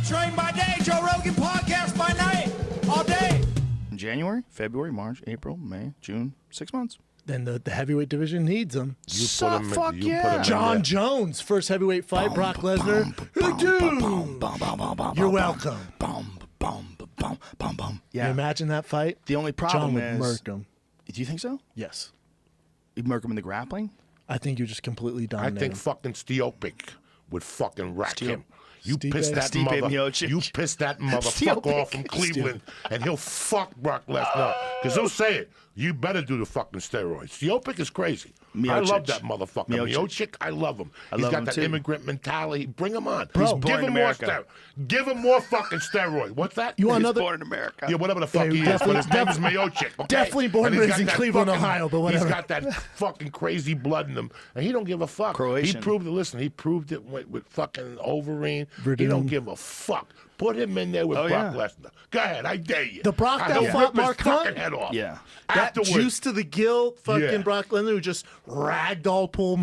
Train by day, Joe Rogan podcast by night, all day. January, February, March, April, May, June, 6 months. Then the heavyweight division needs him. Fuck yeah. John Jones, first heavyweight fight. Brock Lesnar. You're welcome. Yeah. You imagine that fight? The only John problem would is... murk him. Do you think so? Yes. You'd murk him in the grappling? I think you just completely I dominate think him. fucking Stiopic would fucking rack him. You Stipe. piss that Stipe mother. Miocic. You piss that motherfucker off from Cleveland, and he'll fuck Brock Lesnar because he'll say it. You better do the fucking steroids. Stiopic is crazy. Miocic. I love that motherfucker. Miocic. Miocic, I love him. I He's love got him that too. immigrant mentality. Bring him on. Bro, Give born in him more America. Give him more fucking steroid. What's that? You want He's another? born in America. Yeah, whatever the fuck he is, definitely- but his name is Miocic. Okay? definitely born And and he's raised got in that Cleveland, fucking- Ohio, but whatever. He's got that fucking crazy blood in him, and he don't give a fuck. Croatian. He proved it. Listen, he proved it with fucking Overeem. He Verdun. don't give a fuck. Put him in there with Oh, Brock yeah. Lesnar. Go ahead, I dare you. The Brock that He'll fought rip his Mark Hunt? fucking head off. Yeah. That Afterwards. juice to the gill, fucking Yeah. Brock Lesnar, who just ragdoll poor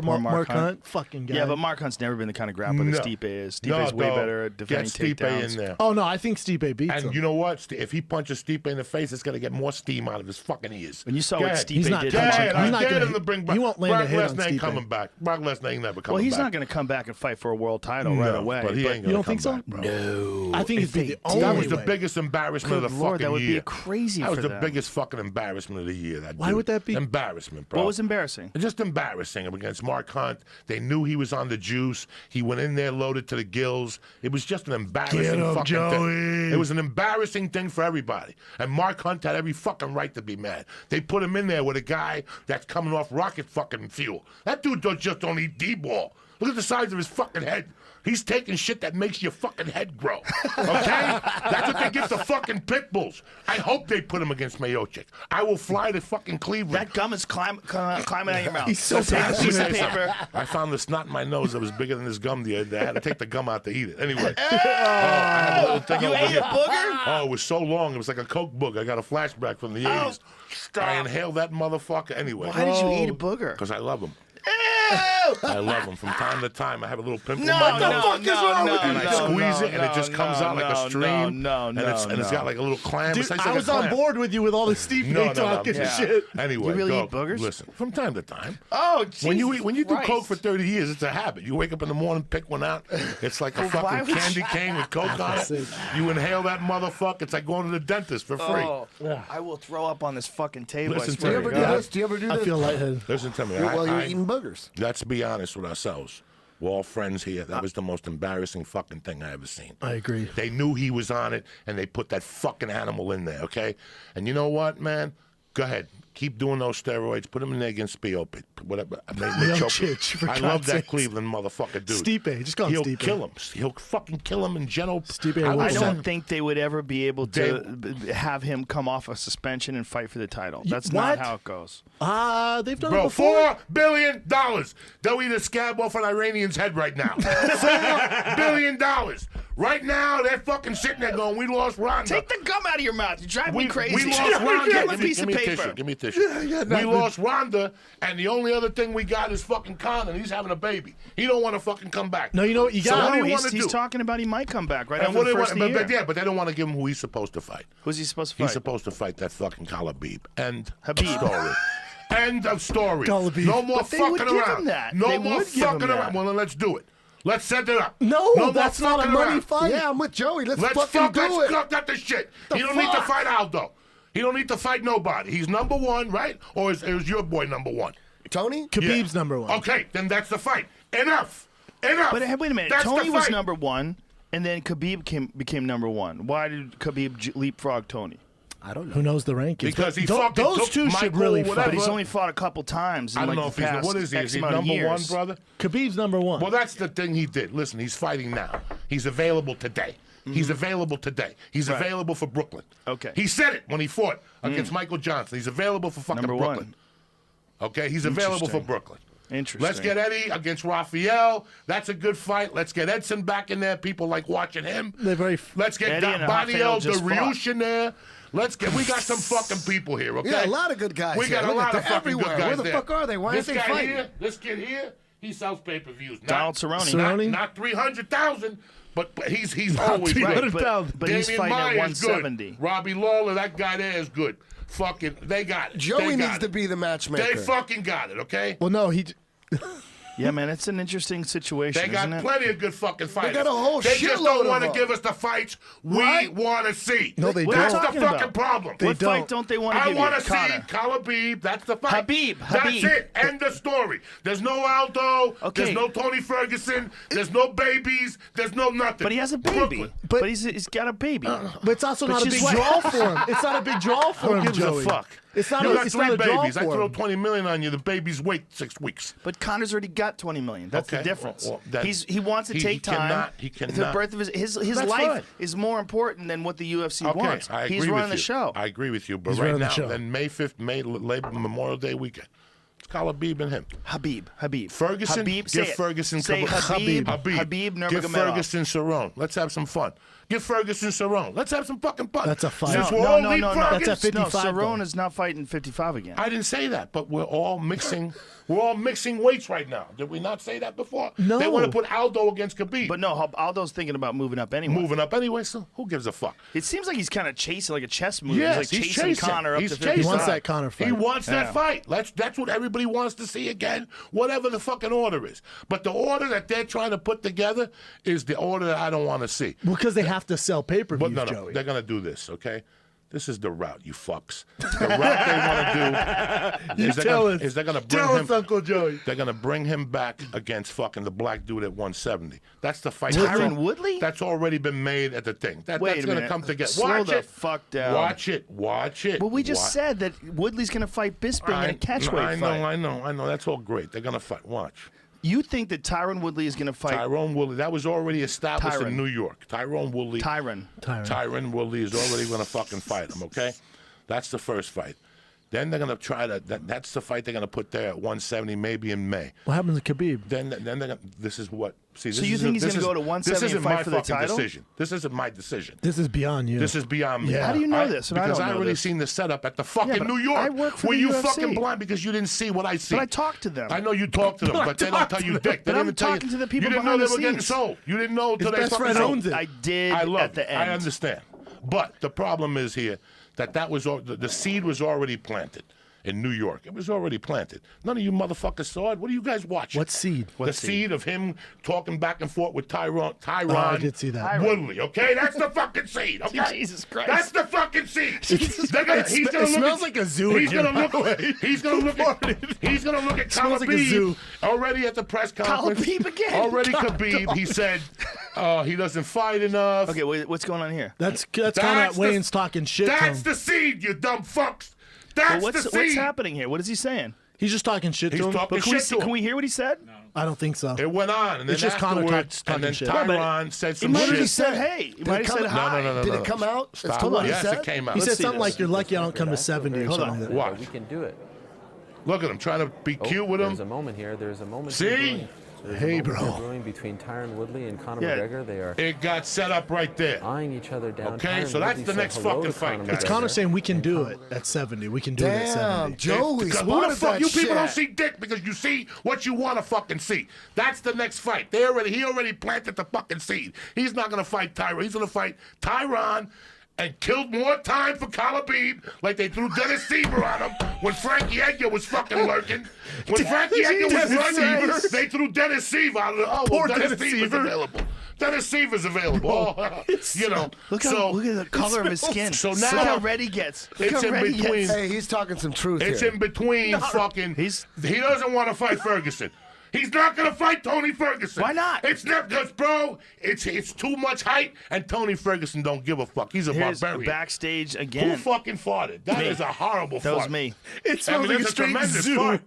Mark Hunt. Fucking guy. Yeah, but Mark Hunt's never been the kind of grappler that Stipe is. Stipe's way dog. better at defending Get Stipe takedowns. in there. Oh, no, I think Stipe beats him. And you know what? If he punches Stipe in the face, it's going to get more steam out of his fucking ears. When you saw Go what ahead. Stipe He's not did Go to punching. ahead. Mark He's I not dare gonna him to hit- bring he back. won't land a Brock hit on Lesnar ain't Stipe. coming back. Brock Lesnar ain't never coming Well, he's back. not going to come back and fight for a world title right away. But he ain't You gonna don't come think so? back, bro. No. I think If it'd be they the did- only That was the way. biggest embarrassment Good of the Lord, fucking that would year. be crazy That was for the them. biggest fucking embarrassment of the year. Why dude. would that be? Embarrassment, bro. What was embarrassing? Just embarrassing him against Mark Hunt. They knew he was on the juice. He went in there loaded to the gills. It was just an embarrassing Get him, fucking Joey. thing. It was an embarrassing thing for everybody. And Mark Hunt had every fucking right to be mad. They put him in there with a guy that's coming off rocket fucking fuel. That dude just don't eat D-ball. Look at the size of his fucking head. He's taking shit that makes your fucking head grow. Okay? That's what they give to fucking pit bulls. I hope they put him against Miocic. I will fly to fucking Cleveland. That gum is climbing out of your mouth. He's so Take a passionate. piece of Let me say paper. something. I found the snot in my nose that was bigger than this gum the other day. I had to take the gum out to eat it. Anyway. I had a little thing You over ate here. a booger? Oh, it was so long. It was like a Coke book. I got a flashback from the 80s. stop. I inhaled that motherfucker anyway. Why did you eat a booger? Because I love him. Ew! I love him. From time to time, I have a little pimple No, in my no, nose. no, no, And I no, squeeze no, it, and it just no, comes out like a no, stream. no, and it's got like a little clam. Dude, It's like I a was on clam. board with you with all the Steve No, talking yeah. and shit. Anyway, You really go. eat boogers? Listen, from time to time. Oh, Jesus When you do Christ. coke for 30 years, it's a habit. You wake up in the morning, pick one out. It's like a Why fucking would candy cane with coke on it. You inhale that motherfucker. It's like going to the dentist for free. Oh, I will throw up on this fucking table. Listen I to swear me. to Do you God. ever Do you ever do I this? feel lightheaded. Listen to me. While you're eating boogers. Let's be honest with ourselves. We're all friends here. That was the most embarrassing fucking thing I ever seen. I agree. They knew he was on it, and they put that fucking animal in there, okay? And you know what, man? Go ahead. Keep doing those steroids. Put him in there against Spiopit. Whatever. Miocic, for I love God's that sakes. Cleveland motherfucker, dude. Stipe. Just call him He'll Stipe. kill him. He'll fucking kill him in general. Stipe I will. I will don't send- think they would ever be able to have him come off a suspension and fight for the title. That's what? not how it goes. They've done it Bro, before. $4 billion. They'll eat a scab off an Iranian's head right now. $4 billion. Right now, they're fucking sitting there going, we lost Ronda. Take the gum out of your mouth. You drive me crazy. We lost Ronda. Give him a piece of Give me a paper. tissue. Give me a tissue. We lost Ronda, and the only other thing we got is fucking Conor. He's having a baby. He don't want to fucking come back. No, you know what? You So got what do you No, want to he's do? talking about he might come back right And after what the they first want, of the year. but they don't want to give him who he's supposed to fight. Who's he supposed to fight? He's supposed to fight that fucking Khabib. End Habib. of story. End of story. Khabib. No more But they would fucking give around. him that. No They more would give him fucking around. that. Well, then let's do it. Let's set it up. No, more that's not a fucking money around. fight. Yeah, I'm with Joey. Let's Let's fucking do let's it. cook up the shit. The He don't need to fuck? fight Aldo. He don't need to fight nobody. He's number one, right? Or is your boy number one? Tony? Khabib's Yeah. number one. Okay, then that's the fight. Enough. Enough. But hey, wait a minute. That's Tony the was fight. number one, and then Khabib became number one. Why did Khabib leapfrog Tony? I don't know. Who knows the rankings? Because he Tho- fucking those took two should Michael really or whatever. But he's fight. only fought a couple times in I don't like know if the he's past what is he? X Is he amount of number one, years. brother? Khabib's number one. Well, that's the thing he did. Listen, he's fighting now. He's available today. He's available today. He's Right. available for Brooklyn. Okay. He said it when he fought against Michael Johnson. He's available for fucking Number one. Brooklyn. Okay, he's available for Interesting. Brooklyn. Interesting. Let's get Eddie against Rafael. That's a good fight. Let's get Edson back in there. People like watching him. They're very. Let's get Eddie and Badiel Rafael just Dariush in there. We got some fucking people here, okay? Yeah, a lot of good guys We here. got a Look lot at of they're fucking everywhere. good guys Where the there. fuck are they? Why this aren't they guy fighting? Here, this kid here, he sells pay-per-views. Donald Cerrone. Cerrone? Not 300,000, But he's always good. But he's Damian fighting at Maia is 170. good. Robbie Lawler, that guy there is good. Fucking, they got it. Joey needs to be the matchmaker. They fucking got it, okay? Well, no, he. Yeah, man, it's an interesting situation. They got isn't it? plenty of good fucking fighters. got a whole They just shitload don't of want to them. give us the fights we Right. want to see. No, they What don't. are you That's the talking fucking about? problem. What fight don't they want to I give you? want to see Conor. Khabib. That's the fight. Habib. That's it. End of story. There's no Aldo. Okay. There's no Tony Ferguson. There's no babies. There's no nothing. But he has a baby. Brooklyn. But he's got a baby. But it's also But not a she's big what- draw for him. It's not a big draw for Who him, gives Joey. a fuck? It's not. You got It's three not a draw babies. I for throw him. $20 million on you. The babies wait 6 weeks. But Conor's already got 20 million. That's the Okay, difference. well, then he wants to he take time. he The cannot. birth of his That's life fine. is more important than what the UFC Okay, wants. I agree He's with running the you. show. I agree with you. But He's right running the now, show. then May 5th, Labor Memorial Day weekend. It's Khabib and him. Habib. Ferguson, Habib, give say it. Ferguson Say Habib. Habib Nurmagomedov. Give Ferguson Cerrone. Let's have some fun. Give Ferguson Cerrone. Let's have some fucking fun. That's a fight. Since No, we're all no. leapfrogging. That's at 55, No, though. Cerrone is not fighting 55 again. I didn't say that, but we're all mixing. We're all mixing weights right now. Did we not say that before? No. They want to put Aldo against Khabib. But no, Aldo's thinking about moving up anyway. Moving up anyway, so who gives a fuck? It seems like he's kind of chasing like a chess move. Yes, he's like chasing Conor up He's to chasing. 55. He wants that Conor fight. He wants that Yeah. fight. That's what everybody wants to see again, whatever the fucking order is. But the order that they're trying to put together is the order that I don't want to see. Well, because they have to sell But pay-per-views, no, Joey. they're going to do this, okay? This is the route, you fucks. The route they want to do is they're going to bring Tell him. us, Uncle Joey. They're going to bring him back against fucking the black dude at 170. That's the fight. Tyron Woodley? That's already been made at the thing. Wait That's a going to minute. come together. Slow Watch the it. fuck down. Watch it. Watch it. But we just Watch- said that Woodley's going to fight Bisping in a catchweight fight. I know. That's all great. They're going to fight. Watch. You think that Tyron Woodley is going to fight Tyrone Woodley. That was already established Tyron. in New York. Tyrone Woodley. Tyron Woodley is already going to fucking fight him, okay? That's the first fight. Then they're going to try to, that's the fight they're going to put there at 170, maybe in May. What happens to Khabib? Then they're gonna, this is what, see, this So you is- think he's this gonna is- go to 170 This isn't and fight my for the fucking title? decision. This isn't my decision. This is beyond you. This is beyond me. Yeah. How do you know this? And I Because don't I know already this. seen the setup at the fucking but New York. I work for Were the you UFC. fucking blind because you didn't see what I see? But I talked to them. I know you talked to them, but they don't tell you dick. They But I'm didn't tell talking to the people You didn't know behind they the were getting scenes. sold. You didn't know until His they best fucking friend sold. owns it. I did I love at the end. I understand. But the problem is here that was the seed was already planted in New York. It was already planted. None of you motherfuckers saw it. What are you guys watching? What seed? The seed of him talking back and forth with Tyron I did see that. Woodley, okay? That's the fucking seed, okay? Jesus Christ. That's the fucking seed. Jesus They're gonna, Christ. he's gonna It look smells at, like a zoo He's in gonna here, look by the at, way. he's gonna look at Smells like a Khabib zoo. already at the press conference. Khabib again. Already Khabib, he said he doesn't fight enough. Okay, what's going on here? That's kind That's of Wayne's talking shit to That's him. the seed, you dumb fucks. That's Well, the seed. what's happening here? What is he saying? He's just talking shit He's to him. talking But can we, shit to him. can we hear what he said? I don't think so. It went on, and then It's just Conor afterwards, talking and then shit. Tyron said He some might have shit. just said, hey. He might have said hi. No. Did it come out? It's Stop. told what he Yes, said? it came out. He said see something this. like, "You're lucky I don't come to 70 or Hold on. something." like that. Watch. We can do it. Look at him trying to be cute with There's a him. moment here. There's a moment. See? here brewing. There's Hey, a moment bro. here brewing between Tyron Woodley and Conor Yeah. McGregor. They are It got set up right there. eyeing each other down. Okay, Tyron so that's Woodley the said next hello fucking to fight, Conor guys. It's McGregor. Conor saying we can do it at 70. We can do it at Damn, 70. Joey Who the spotted fuck? that You people don't shit. see dick because you see what you want to fucking see. That's the next fight. He already planted the fucking seed. He's not gonna fight Tyron. He's gonna fight Tyron and killed more time for Khabib, like they threw Dennis Seaver on him when Frankie Edgar was fucking lurking. When Frankie Edgar was Dennis running, Seaver. they threw Dennis Seaver on him. Oh, well, Poor Dennis Dennis Seaver's Seaver. available. Dennis Seaver's available. Oh, you know. Look so at the color of his skin. So Look now- how red he gets. Look It's how in red he between. gets. Hey, he's talking some truth it's here. in between fucking. He doesn't want to fight Ferguson. He's not gonna fight Tony Ferguson. Why not? It's not because, bro. It's too much hype, and Tony Ferguson don't give a fuck. He's a Here's barbarian. backstage Who again. fucking farted? That Me. is a horrible That fart. was me. It smells it's like a a straight tremendous zoo. fart.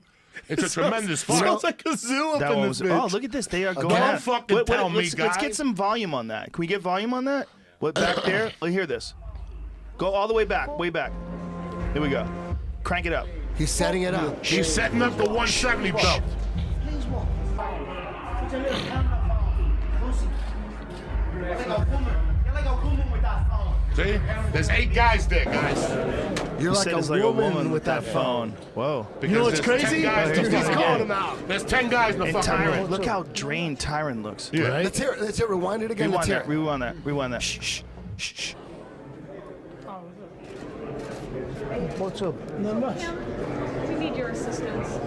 It's a tremendous It fart. smells like a zoo up That in one this was. bitch. Oh, look at this. They are going Don't at. fucking tell me, let's guy. get some volume on that. Can we get volume on that? What back there? Let hear this. Go all the way back. Way back. Here we go. Crank it up. He's setting it up. He's setting up the 170 belt. See? There's 8 guys there, guys. You're He like said a it's like a woman with that phone. phone. Whoa. Because know what's there's 10 crazy? guys He's in the fucking calling room. him out. There's 10 guys in the And fucking Tyron, room. look how drained Tyron looks. Yeah. Right? Let's hear it. Let's hear it. Rewind it again. Let's hear Rewind it. that. Rewind that. Shh. What's up? Not much. We need your assistance.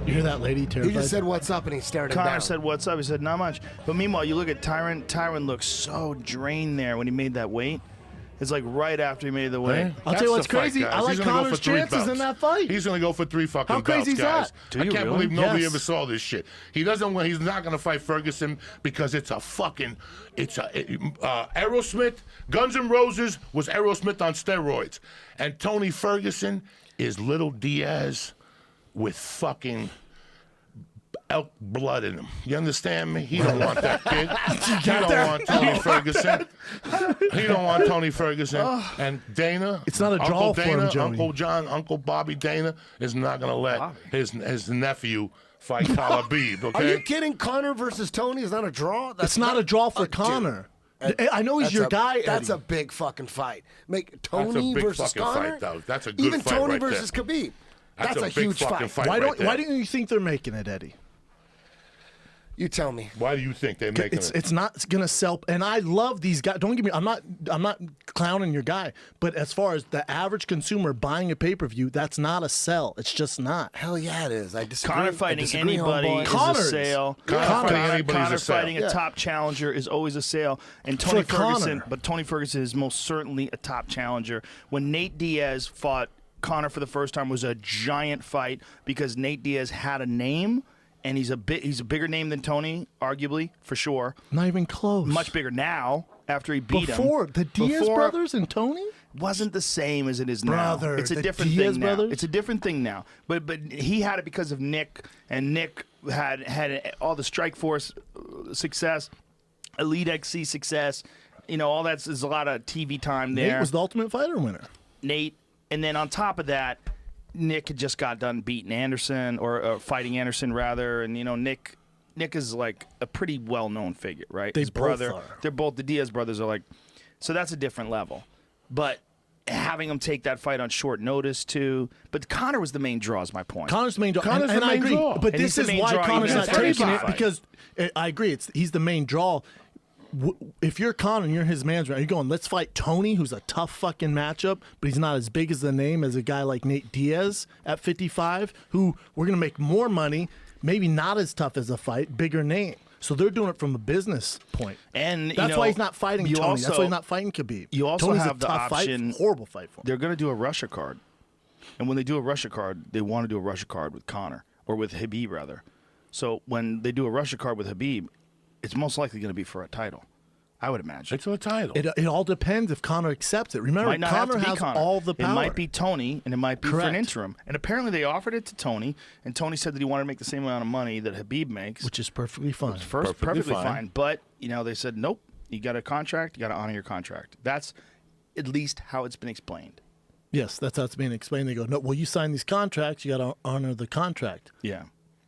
You hear that lady He terrified? just said, "What's up?" and he stared him Conor down. said, "What's up?" He said, "Not much." But meanwhile, you look at Tyron. Tyron looks so drained there when he made that weight. It's like right after he made the weight. I'll tell you what's crazy. I like He's gonna go Conor's for 3 chances in belts. that fight. He's going to go for 3 fucking How belts, crazy is guys. that? Do I you can't really? believe nobody Yes. ever saw this shit. He doesn't want. He's not going to fight Ferguson because it's a fucking. It's a Aerosmith. Guns N' Roses was Aerosmith on steroids, and Tony Ferguson is little Diaz with fucking elk blood in him. You understand me? He don't want that kid. He don't want Tony Ferguson. He don't want Tony Ferguson. And Dana, It's not a draw Uncle for Dana, him, Johnny. Uncle John, Uncle Bobby Dana is not going to let his nephew fight Khabib. Are Okay. you kidding? Conor versus Tony is not a draw. It's not a draw for dude. Conor. I know he's That's your a- guy, That's Eddie. a big fucking fight. Make That's a Tony big versus fucking Conor. fight, though. That's a good Even fight Tony right versus there. Khabib. That's That's a a big huge fucking fight. Why right don't there. Why don't you think they're making it, Eddie? You tell me. Why do you think they're making it? It's not gonna sell. And I love these guys. Don't get me. I'm not clowning your guy. But as far as the average consumer buying a pay-per-view, that's not a sell. It's just not. Hell yeah, it is. I disagree. Conor I fighting disagree, anybody homeboy. is Connor's. a sale. Conor fighting anybody's a Conor sale. fighting a top challenger is always a sale. And Tony For Conor. Ferguson, but Tony Ferguson is most certainly a top challenger. When Nate Diaz fought Conor for the first time, was a giant fight because Nate Diaz had a name, and he's a bigger name than Tony, arguably for sure. Not even close. Much bigger now after he beat Before him. the Diaz brothers and Tony. Wasn't the same as it is Brother, now. It's a the different Diaz thing now. brothers? It's a different thing now. But he had it because of Nick, and Nick had all the Strikeforce success, Elite XC success. You know, all that's there's a lot of TV time there. Nate was the Ultimate Fighter winner. Nate, and then on top of that, Nick had just got done beating Anderson or fighting Anderson rather, and you know Nick is like a pretty well-known figure, right? They His both brother, are. they're both the Diaz brothers are like, so that's a different level. But having him take that fight on short notice too, but Conor was the main draw. Is my point. Connor's the main draw. Connor's and the I main agree. draw. But And this he's the is main why draw Connor's even not in the taking it fight. because I agree. He's the main draw. If you're Conor and you're his manager, you're going, let's fight Tony, who's a tough fucking matchup, but he's not as big as the name as a guy like Nate Diaz at 55, who we're going to make more money, maybe not as tough as a fight, bigger name. So they're doing it from a business point. And you that's know, why he's not fighting you Tony. Also, That's why he's not fighting Khabib. You also Tony's have a the tough option. fight, horrible fight for him. They're going to do a Russia card, and when they do a Russia card, they want to do a Russia card with Conor or with Khabib rather. So when they do a Russia card with Khabib, it's most likely going to be for a title. I would imagine. It's a title. It all depends if Conor accepts it. Remember, Might not have Conor to be has Conor. all the power. It might be Tony, and it might be for Correct. an interim. And apparently they offered it to Tony, and Tony said that he wanted to make the same amount of money that Khabib makes. which is perfectly fine. Perfectly fine. fine. But, you know, they said, nope, you got a contract, you got to honor your contract. That's at least how it's been explained. Yes, that's how it's being explained. They go, no, well, you sign these contracts, you got to honor the contract. Yeah.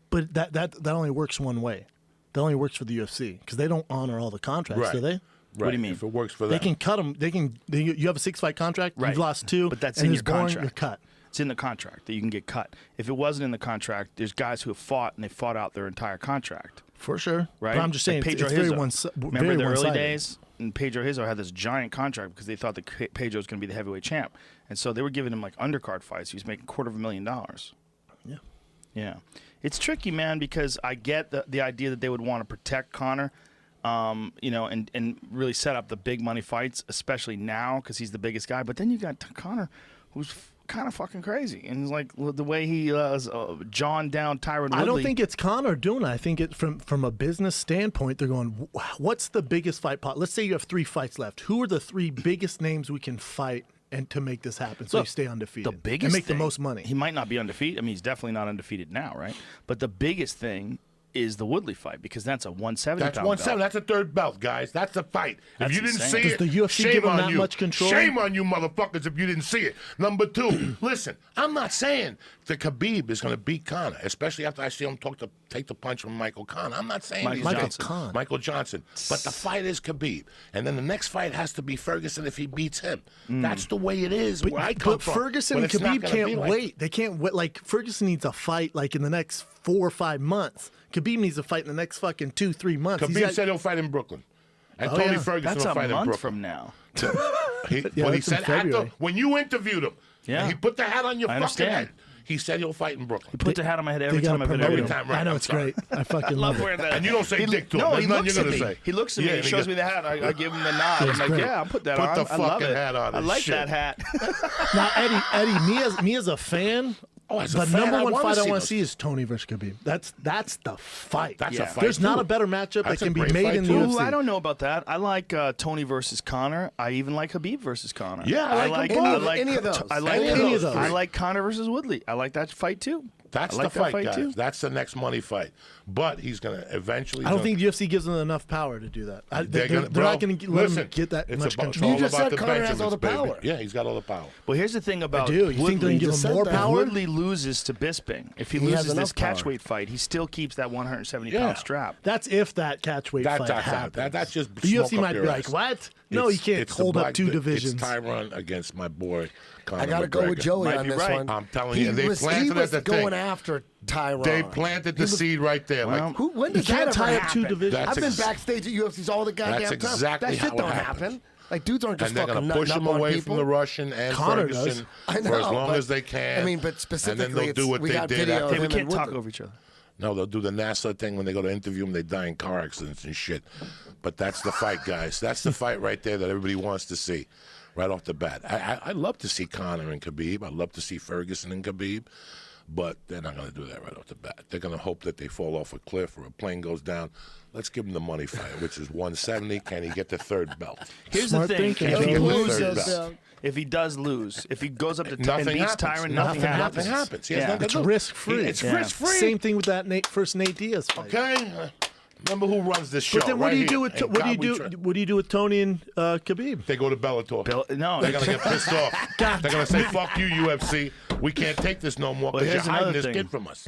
But that only works one way. That only works for the UFC because they don't honor all the contracts, Right. do they? Right. What do you mean? If it works for them. They can cut them. You have a 6-fight contract. Right. You've lost 2, But that's and in it's your boring, contract. You're cut. It's in the contract that you can get cut. If it wasn't in the contract, there's guys who have fought, and they fought out their entire contract. For sure. Right? But I'm just saying, Like it's Pedro very Hizzo. Remember very the early one-sided. days? And Pedro Hizzo had this giant contract because they thought that Pedro was going to be the heavyweight champ. And so they were giving him like undercard fights. He was making $250,000. Yeah. Yeah. It's tricky, man, because I get the idea that they would want to protect Conor, you know, and really set up the big money fights, especially now because he's the biggest guy. But then you got Conor, who's kind of fucking crazy. And like the way he John down Tyron Woodley. I don't think it's Conor doing it. I think it from a business standpoint, they're going, what's the biggest fight pot? Let's say you have 3 fights left. Who are the 3 biggest names we can fight and to make this happen so Look, you stay undefeated the biggest and make thing, the most money? He might not be undefeated. I mean, he's definitely not undefeated now, right? But the biggest thing is the Woodley fight because that's a 170 That's pound 170. belt. That's a third belt, guys. That's a fight. That's if you didn't insane. see Does it, the UFC shame give 'em on that you. much control? Shame on you, motherfuckers, if you didn't see it. Number 2, listen, I'm not saying that Khabib is going to beat Conor, especially after I see him take the punch from Michael Conor. I'm not saying he's Michael Johnson, but the fight is Khabib, and then the next fight has to be Ferguson if he beats him. That's the way it is. Where I come from. Ferguson and Khabib can't wait. They can't wait. Like Ferguson needs a fight like in the next 4 or 5 months. Khabib needs a fight in the next fucking 2-3 months. Khabib said he'll fight in Brooklyn, and Tony Ferguson will fight in Brooklyn. That's a month from now. He said after when you interviewed him, and he put the hat on your I fucking understand. head. He said he'll fight in Brooklyn. He put the hat on my head every They time gotta I've promote interviewed him. him. Right, I know I'm it's sorry. great. I fucking love wearing it. that. And you don't say dick to him. No, There's he nothing looks you're at gonna me. say. He looks at me. Yeah, He shows me the hat. I give him the nod. It's I'm like, great. yeah, I'll put that Put on. the I love fucking it. hat on I and like shit. that hat. Now, Eddie, me as a fan, As a the fan, number I one wanna fight I see want those. to see is Tony versus Khabib. That's the fight. That's a fight. There's not too. a better matchup That's that a can be great made fight, in the too. UFC. Ooh, I don't know about that. I like Tony versus Conor. I even like Habib versus Conor. Yeah, I like them both. Any of those. I like Any of those. I like Conor versus Woodley. I like that fight too. That's I like the that fight, guys. too. That's the next money fight. But he's going to eventually. I don't think UFC gives them enough power to do that. They're not going to let him get that much control. You just said Conor has Benjamins, all the baby. power. Yeah, he's got all the power. Well, here's the thing about I do. You think they can give just him said more that. power? Woodley loses to Bisping. If he He has loses this enough power. catchweight fight, he still keeps that 170 Yeah. pound strap. That's if that catchweight fight That's happens. that's just the UFC smoke up might be your like, ass. what? No, you can't It's hold the up two divisions. It's Tyron against my boy Conor I got to go with McGregor. Joey Might on be this right. one. I'm telling you, they he planted was at the going thing. after Tyron. They planted the seed right there. Well, like, When You does can't that tie ever up two happen? divisions. That's I've been ex- backstage at UFCs all the goddamn That's time. exactly That shit how it don't happened. happen. Like dudes aren't just and they're fucking going to push nutting him up on away people. from the Russian and Conor Ferguson does. I for as know, long but- as they can. I mean, but and then specifically, they'll do what we they got did. video after- of Hey, we him can't and talk Woodley. over each other. No, they'll do the NASA thing when they go to interview him. They die in car accidents and shit. But that's the fight, guys. That's the fight right there that everybody wants to see right off the bat. I love to see Conor and Khabib. I love to see Ferguson and Khabib. But they're not going to do that right off the bat. They're going to hope that they fall off a cliff or a plane goes down. Let's give him the money fight, which is 170. Can he get the third belt? Here's Smart the thing: thinking, if he Joey. loses, if he does lose, if he goes up to Nothing and beats happens. Tyron, nothing happens. Nothing happens. He has Yeah. nothing It's to do. risk-free. It's Yeah. risk-free. Same thing with that first Nate Diaz fight. Okay? Remember who runs this show? But then what right do you here. do with And what do you God, we do? try- What do you do with Tony and Khabib? They go to Bellator. No, They're going to get pissed off. They're going to say, fuck you, UFC. We can't take this no more Well, because you're here's hiding another this thing. kid from us.